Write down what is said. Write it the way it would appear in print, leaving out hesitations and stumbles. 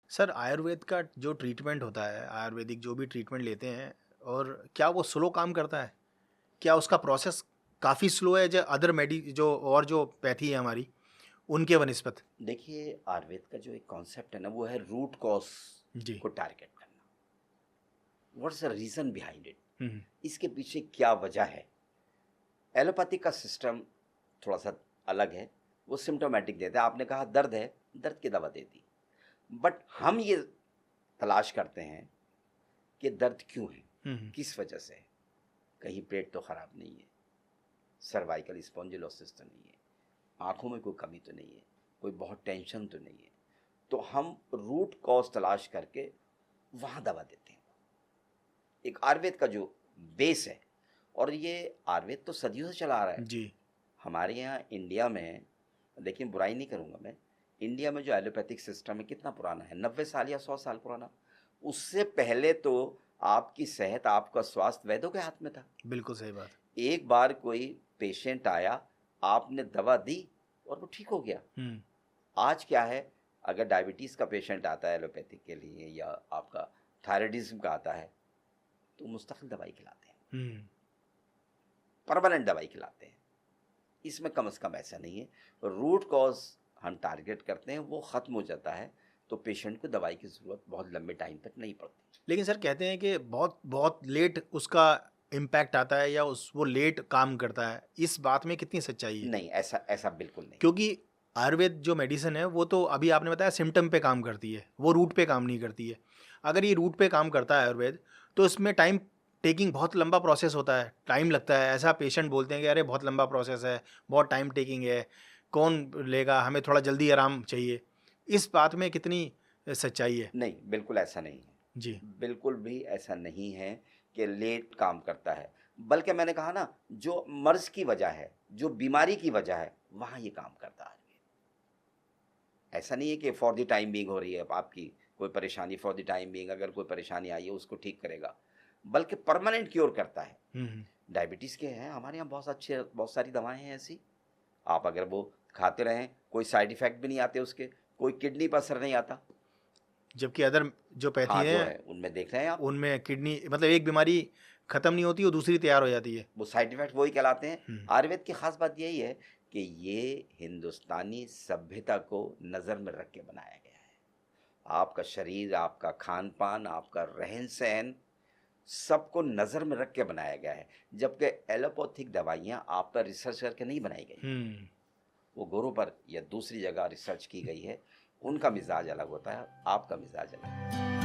Sir Ayurveda का जो treatment होता है, आयुर्वेदिक जो भी ट्रीटमेंट लेते हैं, और क्या वो स्लो काम करता है? क्या उसका प्रोसेस काफ़ी स्लो है जो अदर मेडि जो और जो पैथी है हमारी उनके बनस्पत? देखिए, आयुर्वेद का जो एक कॉन्सेप्ट है ना, वो है रूट कॉज जी। को टारगेट करना। What's the reason behind it, hmm. इसके पीछे क्या वजह है। एलोपैथी का सिस्टम थोड़ा सा अलग है। वो सिम्टोमेटिक देता है। आपने कहा दर्द है, दर्द की दवा देती। बट हम ये तलाश करते हैं कि दर्द क्यों है, हम्म। किस वजह से है। कहीं पेट तो खराब नहीं है, सर्वाइकल स्पॉन्जिलोसिस तो नहीं है, आंखों में कोई कमी तो नहीं है, कोई बहुत टेंशन तो नहीं है। तो हम रूट कॉज तलाश करके वहाँ दवा देते हैं। एक आयुर्वेद का जो बेस है, और ये आयुर्वेद तो सदियों से चला आ रहा है। जी। हमारे यहाँ इंडिया में, लेकिन बुराई नहीं करूँगा मैं, इंडिया में जो एलोपैथिक सिस्टम है कितना पुराना है, 90 साल या 100 साल पुराना। उससे पहले तो आपकी सेहत, आपका स्वास्थ्य वैद्यों के हाथ में था। बिल्कुल सही बात। एक बार कोई पेशेंट आया, आपने दवा दी और वो ठीक हो गया। हम्म। आज क्या है, अगर डायबिटीज़ का पेशेंट आता है एलोपैथिक के लिए, या आपका थायराइडिज्म का आता है, तो मुस्तकिल दवाई खिलाते हैं, हम्म। परमानेंट दवाई खिलाते हैं। इसमें कम से कम ऐसा नहीं है। रूट कॉज हम टारगेट करते हैं, वो ख़त्म हो जाता है, तो पेशेंट को दवाई की ज़रूरत बहुत लंबे टाइम तक नहीं पड़ती। लेकिन सर कहते हैं कि बहुत बहुत लेट उसका इम्पैक्ट आता है, या उस वो लेट काम करता है, इस बात में कितनी सच्चाई है? नहीं, ऐसा ऐसा बिल्कुल नहीं। क्योंकि आयुर्वेद जो मेडिसिन है वो तो अभी आपने बताया सिम्टम पे काम करती है, वो रूट पे काम नहीं करती है। अगर ये रूट पे काम करता है आयुर्वेद, तो इसमें टाइम टेकिंग बहुत लंबा प्रोसेस होता है, टाइम लगता है। ऐसा पेशेंट बोलते हैं कि अरे बहुत लंबा प्रोसेस है, बहुत टाइम टेकिंग है, कौन लेगा, हमें थोड़ा जल्दी आराम चाहिए। इस बात में कितनी सच्चाई है? नहीं, बिल्कुल ऐसा नहीं है। जी। बिल्कुल भी ऐसा नहीं है कि लेट काम करता है। बल्कि मैंने कहा ना, जो मर्ज़ की वजह है, जो बीमारी की वजह है, वहाँ ये काम करता है। ऐसा नहीं है कि फॉर द टाइम बीइंग हो रही है आपकी कोई परेशानी, फॉर द टाइम बीइंग अगर कोई परेशानी आई है उसको ठीक करेगा, बल्कि परमानेंट क्योर करता है। हम्म। डायबिटीज़ के हैं हमारे यहाँ बहुत सारी दवाएं हैं ऐसी। आप अगर वो खाते रहें, कोई साइड इफ़ेक्ट भी नहीं आते उसके, कोई किडनी पर असर नहीं आता। जबकि अदर जो पैथी हाँ, जो हैं है उनमें देख रहे हैं आप, उनमें किडनी, मतलब एक बीमारी खत्म नहीं होती, वो दूसरी तैयार हो जाती है। वो साइड इफ़ेक्ट वही कहलाते हैं। हम्म। आयुर्वेद की ख़ास बात यही है कि ये हिंदुस्तानी सभ्यता को नज़र में रख के बनाया गया है। आपका शरीर, आपका खान-पान, आपका रहन-सहन, सबको नज़र में रख के बनाया गया है। जबकि एलोपैथिक दवाइयाँ आप पर रिसर्च करके नहीं बनाई गई हैं। हम्म। वो गोरों पर या दूसरी जगह रिसर्च की गई है। उनका मिज़ाज अलग होता है, आपका मिज़ाज अलग है।